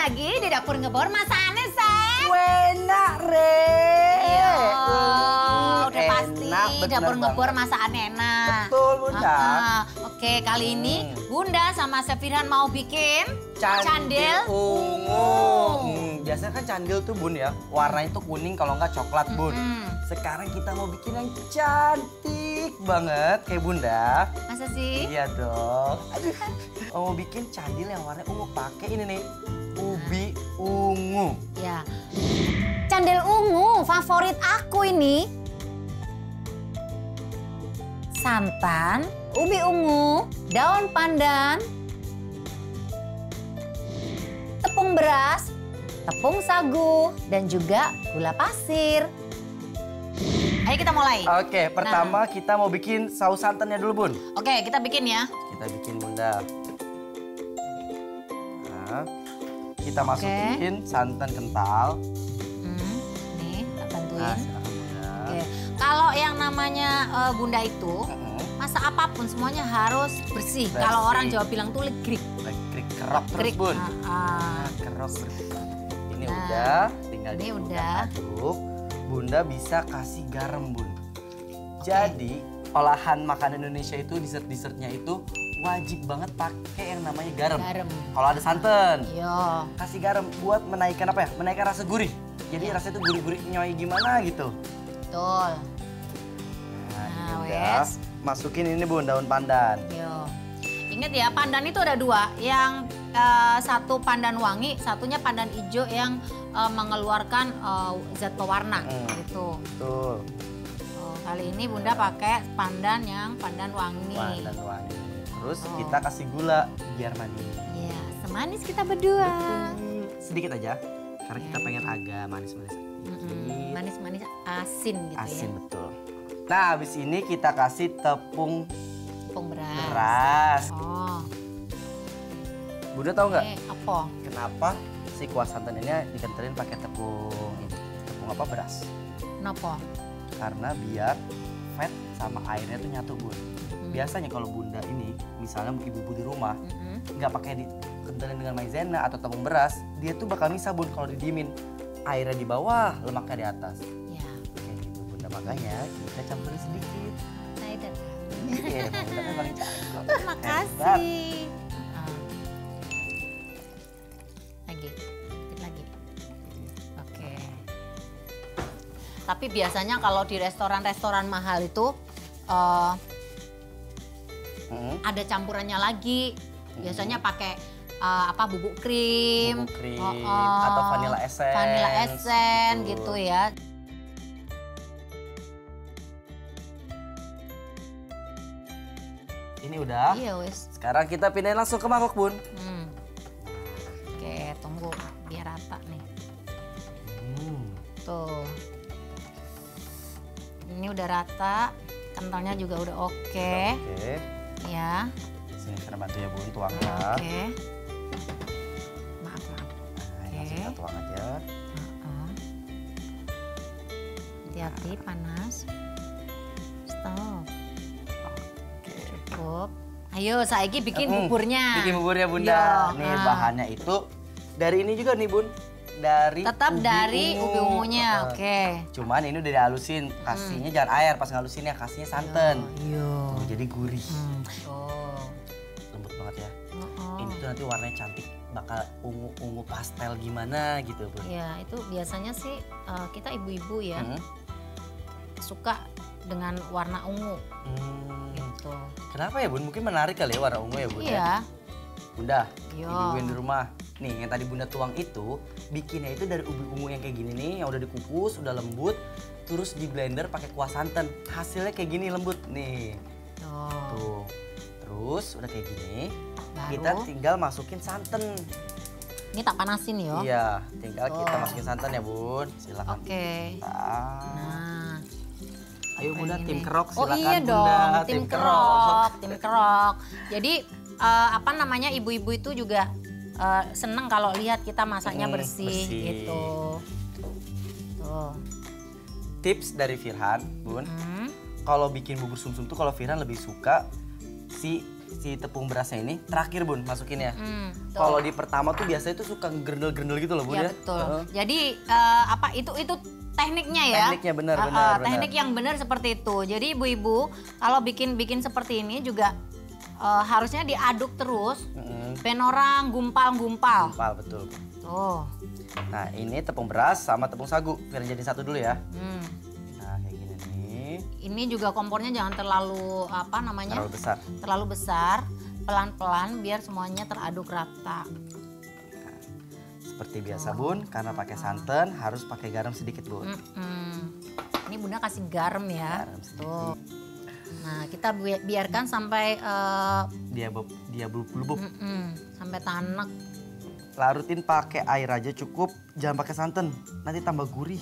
lagi di dapur ngebor masakannya, Seng. Enak, Re. Iya, udah pasti bener dapur ngebor banget. masakannya enak. Betul, Bunda. Oke, kali ini Bunda sama Sefirhan mau bikin Candil ungu. Biasanya kan candil tuh, Bun, ya, warnanya tuh kuning kalau nggak coklat, Bun. Sekarang kita mau bikin yang cantik banget kayak Bunda. Masa sih? Iya dong. Aduh. Mau bikin candil yang warnanya ungu pakai ini nih, ubi ungu. Ya. Candil ungu favorit aku ini. Santan, ubi ungu, daun pandan, tepung beras, tepung sagu, dan juga gula pasir. Ayo kita mulai. Oke, pertama kita mau bikin saus santannya dulu, Bun. Oke, kita bikin ya. Kita bikin, Bunda. Nah, kita masukin santan kental. Nih, tak bantuin. Nah, silakan, Bunda. Oke. Kalau yang namanya Bunda itu, masak apapun semuanya harus bersih. Kalau orang Jawa bilang tuh legrik. Legrik kerok terus, Legrik. Bun. Ah. Kerok. Ini Nah, udah, tinggal ini diaduk. udah. Bunda bisa kasih garam, Bun. Jadi, olahan makanan Indonesia itu, dessert-dessertnya itu wajib banget pakai yang namanya garam. Garam. Kalau ada santan, Iya. kasih garam buat menaikkan apa ya? Menaikkan rasa gurih. Jadi rasanya tuh gurih-gurih nyoy gimana gitu. Betul. Nah, ini Nah, udah. wes. Masukin ini, Bun, daun pandan. Yo. Ingat ya, pandan itu ada dua. Yang satu pandan wangi, satunya pandan hijau yang mengeluarkan zat pewarna. Gitu. Betul. Oh, kali ini Bunda pakai pandan yang pandan wangi. Pandan wangi. Terus kita kasih gula biar manis. Iya, semanis kita berdua. Sedikit aja, karena kita pengen agak manis-manis. Manis-manis asin gitu Asin, ya. betul. Nah, habis ini kita kasih tepung Tepung beras. beras. Oh, Bunda tahu nggak apa? kenapa si kuah santan ini dikentalin pakai tepung ini? Tepung apa, beras? Kenapa? Karena biar fat sama airnya tuh nyatu, Bun. Biasanya kalau Bunda ini, misalnya ibu-ibu di rumah, nggak pakai dikentalin dengan maizena atau tepung beras, dia tuh bakal misah, Bun, kalau didiemin. Airnya di bawah, lemaknya di atas. Ya. Kayak gitu, Bunda. Makanya kita campurin sedikit. Saya udah tahu. Iya, Bunda kan paling cakep. Terima kasih. Lagi, dikit lagi. Oke. Tapi biasanya kalau di restoran-restoran mahal itu ada campurannya lagi. Biasanya pakai bubuk krim, Atau vanilla essence. vanilla essence Betul. gitu ya. Ini udah. Iya wes. Sekarang kita pindahin langsung ke mangkok, Bun. Oke, tunggu biar rata nih. Tuh. Ini udah rata, kentalnya juga udah oke. Oke. Ya. Sini saya bantu ya, Bun, tuangnya. Oke. Maaf. Nah, ini langsung kita tuang aja. Hati-hati panas. Stop. Cukup. Ayo, saiki bikin buburnya. Bikin buburnya, Bunda. Yo, Nih bahannya itu dari ini juga nih, Bun. Dari Tetap dari ubi ungunya, oke. Cuman ini udah dihalusin, kasihnya jangan air pas ngalusin ya, kasihnya santan. Iya. Tuh, jadi gurih. Oh. Lembut banget ya. Ini tuh nanti warnanya cantik, bakal ungu-ungu pastel gimana gitu, Bun. Iya, itu biasanya sih kita ibu-ibu ya suka dengan warna ungu. Gitu. Kenapa ya, Bun? Mungkin menarik kali ya warna ungu ya, Bun. Iya. Ya? Bunda, Iya. ibu yang di rumah. Nih, yang tadi Bunda tuang itu, bikinnya itu dari ubi ungu yang kayak gini nih, yang udah dikukus, udah lembut, terus di blender pakai kuah santan. Hasilnya kayak gini lembut nih. Tuh. Terus udah kayak gini, Baru? kita tinggal masukin santan. Ini tak panasin ya. Iya, tinggal kita masukin santan ya, Bun. Silakan. Oke. Nah. Ayo, Bunda, tim Ini. kerok silakan, Oh iya Bunda. dong, tim kerok. Jadi ibu-ibu itu juga seneng kalau lihat kita masaknya bersih gitu. Tuh. Tips dari Firhan, Bun. Kalau bikin bubur sumsum tuh kalau Firhan lebih suka si si tepung berasnya ini terakhir bun masukinnya. Tuh. Kalau di pertama tuh biasanya tuh suka gerendel-gerendel gitu loh bun Ya ya. betul. Jadi apa itu tekniknya ya? Tekniknya benar. Teknik yang benar seperti itu. Jadi ibu-ibu kalau bikin seperti ini juga harusnya diaduk terus. Ben orang gumpal-gumpal. Gumpal betul. Tuh. Nah ini tepung beras sama tepung sagu biar jadi satu dulu ya. Nah kayak gini nih. Ini juga kompornya jangan terlalu apa namanya? Terlalu besar. Terlalu besar. Pelan-pelan biar semuanya teraduk rata. Seperti biasa bun, karena pakai santan harus pakai garam sedikit bun. Ini bunda kasih garam ya. Garam sedikit. Tuh. Nah kita biarkan sampai Dia bubuk. sampai tanek. Larutin pakai air aja cukup, jangan pakai santan, nanti tambah gurih.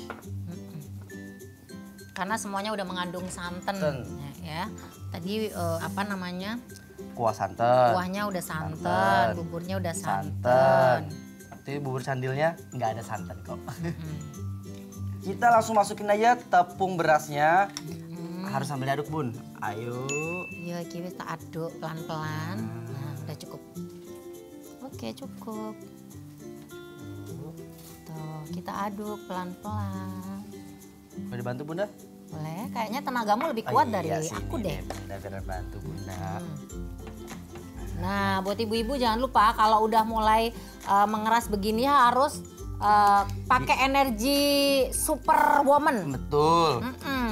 Karena semuanya udah mengandung santan ya. Tadi apa namanya? Kuah santan. Kuahnya udah santan, buburnya udah santan. Tapi bubur candilnya nggak ada santan kok. Kita langsung masukin aja tepung berasnya. Harus sambil diaduk bun. Ayo. Iya, kita aduk pelan-pelan. Nah, udah cukup. Oke, cukup. Tuh, kita aduk pelan-pelan. Boleh dibantu bunda? Boleh, kayaknya tenagamu lebih kuat dari aku deh. Bunda biar bantu bunda. Nah, buat ibu-ibu jangan lupa kalau udah mulai mengeras begini harus pakai energi superwoman. Betul.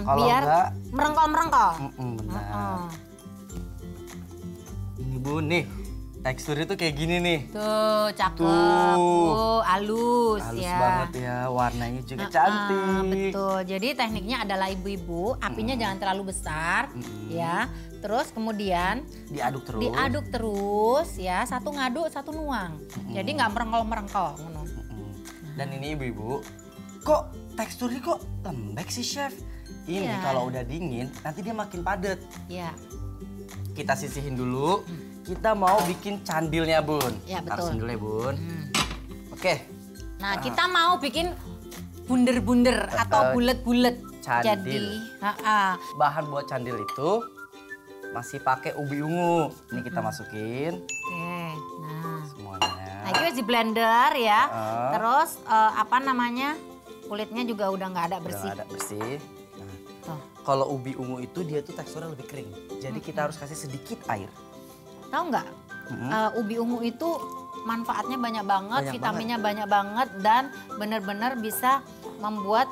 Kalau biar enggak merengkol-merengkol. benar. Ini bun nih, teksturnya tuh kayak gini nih. Tuh, cakep. Tuh. Halus Halus ya. banget ya, warnanya juga cantik. Betul. Jadi tekniknya adalah ibu-ibu, apinya jangan terlalu besar ya. Terus kemudian Diaduk terus. diaduk terus ya, satu ngaduk, satu nuang. Jadi nggak merengkol-merengkol. Dan ini ibu-ibu, kok teksturnya kok lembek sih chef? Ini Iya. kalau udah dingin, nanti dia makin padat. Ya, Kita sisihin dulu, kita mau bikin candilnya bun. Ya, betul. Taruhin dulu ya bun. Oke. nah kita mau bikin bunder-bunder atau bulet-bulet. Candil. Jadi, Bahan buat candil itu masih pakai ubi ungu. Ini kita masukin Oke, nah. semuanya. Nah, itu di blender ya. Terus apa namanya? Kulitnya juga udah nggak ada bersih. Udah ada bersih. Nah, Tuh. kalau ubi ungu itu dia tuh teksturnya lebih kering. Jadi kita harus kasih sedikit air. Tahu nggak? Ubi ungu itu manfaatnya banyak banget, Banyak vitaminnya banyak banget dan benar-benar bisa membuat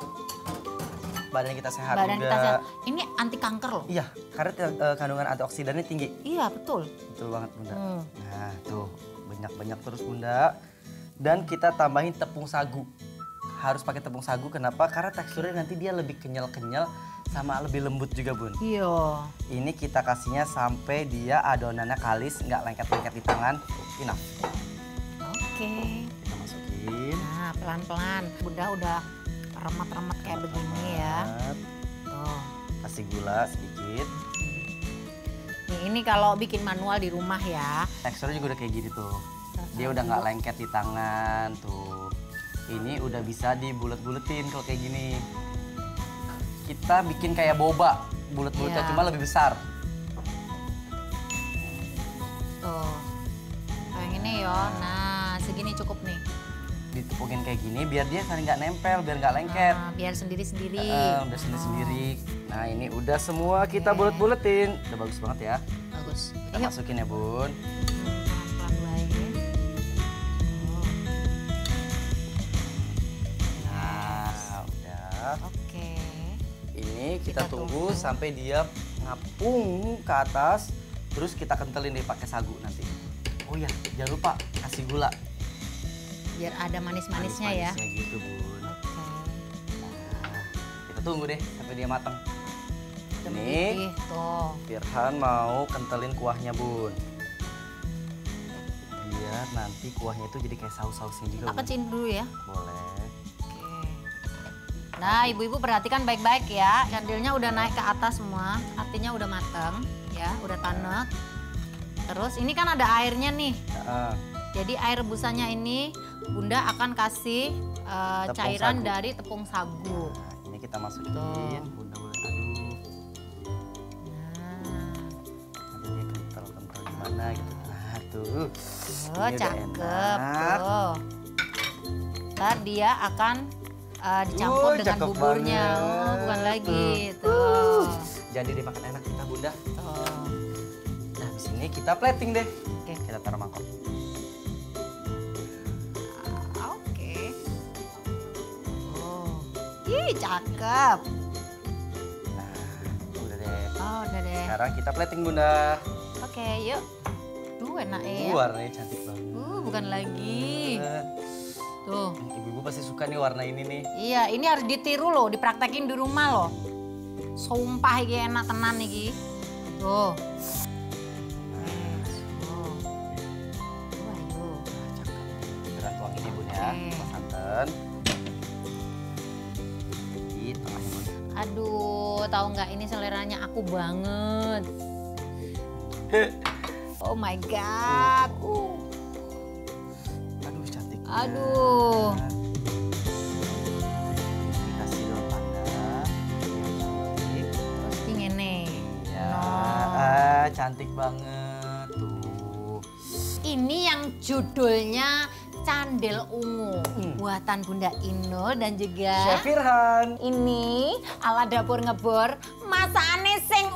Badan kita sehat badan juga. kita sehat. Ini anti kanker loh. Iya, karena kandungan antioksidannya tinggi. Iya, betul. Betul banget bunda. Nah tuh, banyak-banyak terus bunda. Dan kita tambahin tepung sagu. Harus pakai tepung sagu, kenapa? Karena teksturnya nanti dia lebih kenyal-kenyal sama lebih lembut juga bun. Iya. Ini kita kasihnya sampai dia adonannya kalis, nggak lengket-lengket di tangan. Enough. Oke. Kita masukin. Nah, pelan-pelan. Bunda udah remet-remet kayak begini ya. Tuh. Kasih gula sedikit. Nih, ini kalau bikin manual di rumah ya. Teksturnya juga udah kayak gini tuh. Dia udah nggak lengket di tangan tuh. Ini udah bisa dibulet-buletin kalau kayak gini. Kita bikin kayak boba, bulet-buletnya Iya. cuma lebih besar. Tuh. Kayak gini yo. Nah, segini cukup nih. Ditepukin kayak gini biar dia kan nggak nempel, biar nggak lengket. Nah, biar sendiri-sendiri. Udah sendiri-sendiri. Nah ini udah semua kita bulet-buletin. Udah bagus banget ya. Bagus. Kita masukin ya bun. Pelan-pelan baik. Nah udah. Oke. Ini kita Kita tunggu sampai dia ngapung ke atas. Terus kita kentelin deh pakai sagu nanti. Oh ya, jangan lupa kasih gula. Biar ada manis-manisnya ya. Manis-manisnya gitu bun. Oke. Nah, kita tunggu deh sampai dia matang. Ini Ih, tuh. Firhan mau kentelin kuahnya bun. Biar nanti kuahnya itu jadi kayak saus-sausnya juga Tak bun. kecilin dulu ya. Boleh. Oke. Nah, ibu-ibu perhatikan baik-baik ya. Candilnya udah naik ke atas semua. Artinya udah mateng ya, udah tanek. Terus ini kan ada airnya nih. Nah, Jadi air rebusannya ini Bunda akan kasih Tepung cairan sagu. dari tepung sagu. nah, ini kita masukin. Tuh. Bunda boleh aduk. Nah, Nanti dia kental-kental gimana gimana gitu. Nah tuh. Oh, Ini udah cakep enak. tuh. Ntar dia akan dicampur dengan cakep buburnya. banget. Oh, bukan lagi tuh. Jadi dimakan enak kita Bunda. Tuh. Nah, habis ini kita plating deh. Oke. Kita taruh mangkok. Oke. Oh. Ih, cakep. Nah, udah deh. Oh, udah deh. Sekarang kita plating Bunda. Oke, yuk. Duh, enak ya. Warnanya cantik banget. Bukan lagi. Tuh. Ibu-ibu pasti suka nih warna ini nih. Iya, ini harus ditiru loh, dipraktekin di rumah loh. Sumpah iki enak tenan iki. Tuh. Tuh. Tuh, ayo. Cakep. Kita tuangin nih Bunda ya. Oke. Sama santan. Di tengahnya Bunda. Aduh, tahu nggak ini seleranya aku banget. Oh my god. Aduh cantik. Aduh. Dikasih daun pandan. Cantik. Terus ngene. Ya, No. cantik banget tuh. Ini yang judulnya Candil Ungu, buatan Bunda Inul dan juga Chef Firhan. ini ala dapur ngebor masakane sing